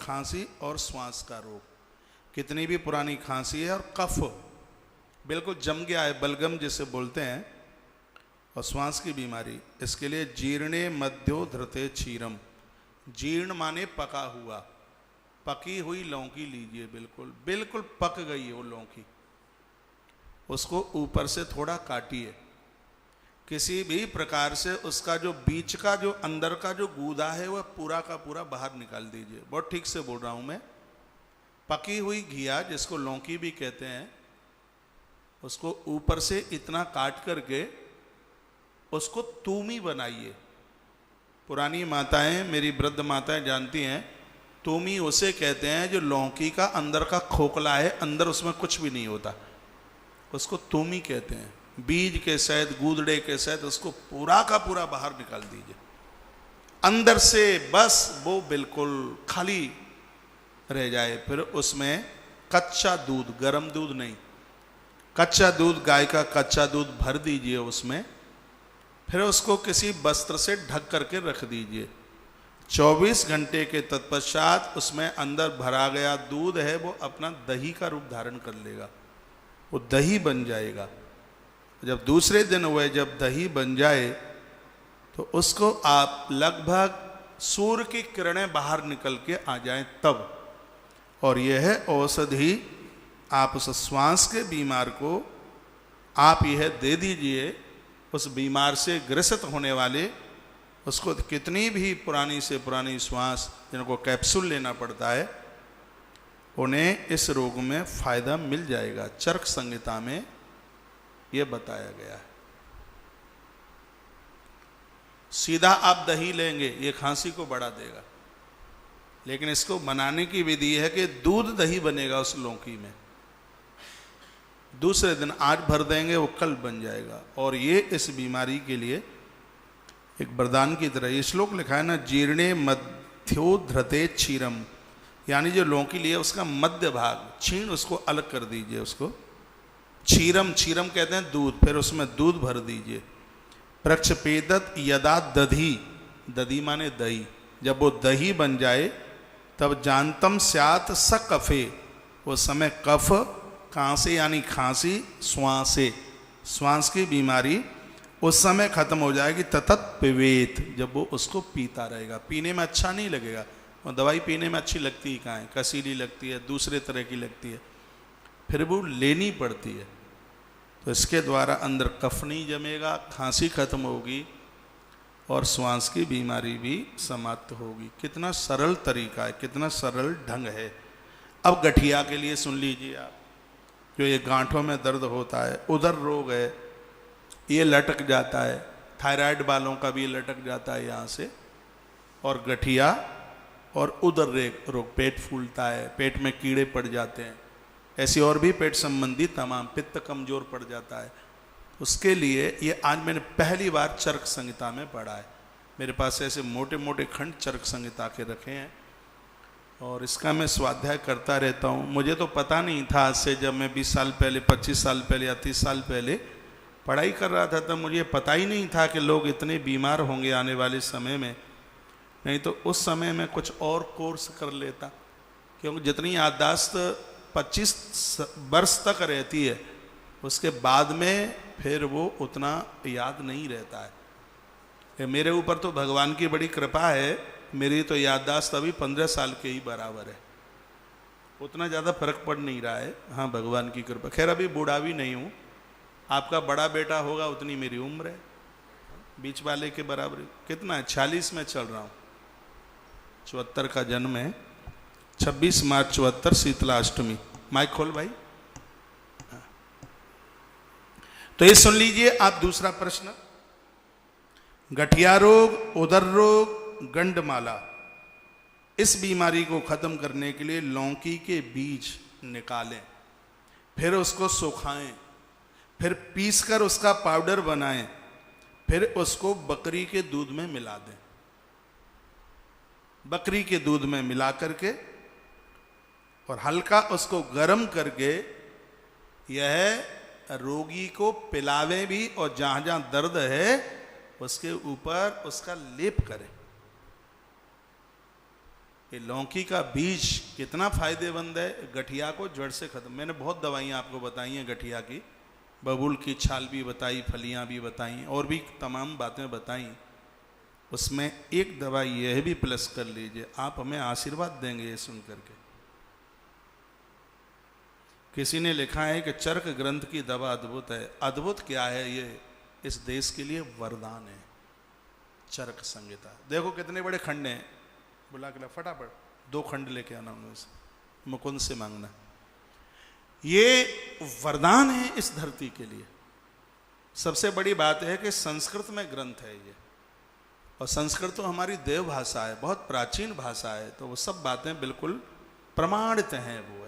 खांसी और श्वास का रोग, कितनी भी पुरानी खांसी है और कफ बिल्कुल जम गया है, बलगम जिसे बोलते हैं, और श्वास की बीमारी, इसके लिए जीर्णे मध्यो धृते क्षीरम। जीर्ण माने पका हुआ, पकी हुई लौकी लीजिए, बिल्कुल बिल्कुल पक गई है वो लौकी, उसको ऊपर से थोड़ा काटिए, किसी भी प्रकार से उसका जो बीच का जो अंदर का जो गूदा है वह पूरा का पूरा बाहर निकाल दीजिए। बहुत ठीक से बोल रहा हूँ मैं। पकी हुई घिया जिसको लौकी भी कहते हैं, उसको ऊपर से इतना काट करके उसको तूमी बनाइए। पुरानी माताएं, मेरी वृद्ध माताएं जानती हैं, तूमी उसे कहते हैं जो लौकी का अंदर का खोखला है, अंदर उसमें कुछ भी नहीं होता, उसको तूमी कहते हैं। बीज के सहित, गूदड़े के सहित उसको पूरा का पूरा बाहर निकाल दीजिए, अंदर से बस वो बिल्कुल खाली रह जाए। फिर उसमें कच्चा दूध, गर्म दूध नहीं, कच्चा दूध, गाय का कच्चा दूध भर दीजिए उसमें, फिर उसको किसी वस्त्र से ढक करके रख दीजिए। 24 घंटे के तत्पश्चात उसमें अंदर भरा गया दूध है वो अपना दही का रूप धारण कर लेगा, वो दही बन जाएगा। जब दूसरे दिन हुए, जब दही बन जाए तो उसको आप लगभग सूर्य की किरणें बाहर निकल के आ जाएं तब, और यह औषधि आप उस श्वास के बीमार को आप यह दे दीजिए। उस बीमार से ग्रसित होने वाले, उसको कितनी भी पुरानी से पुरानी श्वास जिनको कैप्सूल लेना पड़ता है, उन्हें इस रोग में फायदा मिल जाएगा। चरक संहिता में यह बताया गया है। सीधा आप दही लेंगे, ये खांसी को बढ़ा देगा, लेकिन इसको बनाने की विधि है कि दूध दही बनेगा उस लौकी में, दूसरे दिन आज भर देंगे वो कल बन जाएगा। और ये इस बीमारी के लिए एक वरदान की तरह। ये श्लोक लिखा है ना, जीर्णे मध्यो धृते क्षीरम, यानी जो लौकी लिए उसका मध्य भाग छीण उसको अलग कर दीजिए, उसको क्षीरम, क्षीरम कहते हैं दूध, फिर उसमें दूध भर दीजिए। प्रक्षपेदत यदा दधी, दधी माने दही, जब वो दही बन जाए तब जानतम स्यात स कफे, वो समय कफ, कांसे यानी खांसी, श्वासे, श्वास की बीमारी उस समय खत्म हो जाएगी। ततत पिबेत, जब वो उसको पीता रहेगा। पीने में अच्छा नहीं लगेगा, वो दवाई पीने में अच्छी लगती ही कहाँ है, कसीली लगती है, दूसरे तरह की लगती है, फिर वो लेनी पड़ती है। तो इसके द्वारा अंदर कफ नहीं जमेगा, खांसी खत्म होगी और श्वास की बीमारी भी समाप्त होगी। कितना सरल तरीका है, कितना सरल ढंग है। अब गठिया के लिए सुन लीजिए आप, जो ये गांठों में दर्द होता है, उदर रोग है, ये लटक जाता है, थायराइड वालों का भी लटक जाता है यहाँ से, और गठिया और उदर रोग, पेट फूलता है, पेट में कीड़े पड़ जाते हैं, ऐसी और भी पेट संबंधी तमाम, पित्त कमजोर पड़ जाता है, उसके लिए ये आज मैंने पहली बार चरक संहिता में पढ़ा है। मेरे पास ऐसे मोटे मोटे खंड चरक संहिता के रखे हैं और इसका मैं स्वाध्याय करता रहता हूँ। मुझे तो पता नहीं था, आज से जब मैं 20 साल पहले, 25 साल पहले या 30 साल पहले पढ़ाई कर रहा था, तब मुझे पता ही नहीं था कि लोग इतने बीमार होंगे आने वाले समय में। नहीं तो उस समय में कुछ और कोर्स कर लेता, क्योंकि जितनी याददाश्त 25 वर्ष तक रहती है, उसके बाद में फिर वो उतना याद नहीं रहता है। मेरे ऊपर तो भगवान की बड़ी कृपा है, मेरी तो याददाश्त अभी 15 साल के ही बराबर है, उतना ज़्यादा फर्क पड़ नहीं रहा है। हाँ, भगवान की कृपा। खैर अभी बूढ़ा भी नहीं हूँ, आपका बड़ा बेटा होगा उतनी मेरी उम्र है, बीच वाले के बराबर। कितना है, 46 में चल रहा हूँ, 74 का जन्म है, 26 मार्च 74 शीतला अष्टमी। माइक खोल भाई। तो ये सुन लीजिए आप दूसरा प्रश्न। गठिया रोग, उदर रोग, गंडमाला, इस बीमारी को खत्म करने के लिए लौकी के बीज निकालें, फिर उसको सुखाएं, फिर पीसकर उसका पाउडर बनाएं, फिर उसको बकरी के दूध में मिला दें। बकरी के दूध में मिला करके और हल्का उसको गर्म करके यह रोगी को पिलावे भी, और जहां जहां दर्द है उसके ऊपर उसका लेप करें। कि लौकी का बीज कितना फायदेमंद है, गठिया को जड़ से खत्म। मैंने बहुत दवाइयाँ आपको बताई हैं गठिया की, बबूल की छाल भी बताई, फलियाँ भी बताई, और भी तमाम बातें बताई। उसमें एक दवाई यह भी प्लस कर लीजिए, आप हमें आशीर्वाद देंगे ये सुन करके। किसी ने लिखा है कि चर्क ग्रंथ की दवा अद्भुत है। अद्भुत क्या है, ये इस देश के लिए वरदान है। चरक संहिता देखो कितने बड़े खंड हैं, बुला के ला फटाफट 2 खंड लेके आना, उनमें से मुकुंद से मांगना। ये वरदान है इस धरती के लिए। सबसे बड़ी बात है कि संस्कृत में ग्रंथ है ये, और संस्कृत तो हमारी देव भाषा है, बहुत प्राचीन भाषा है, तो वो सब बातें बिल्कुल प्रमाणित हैं वो।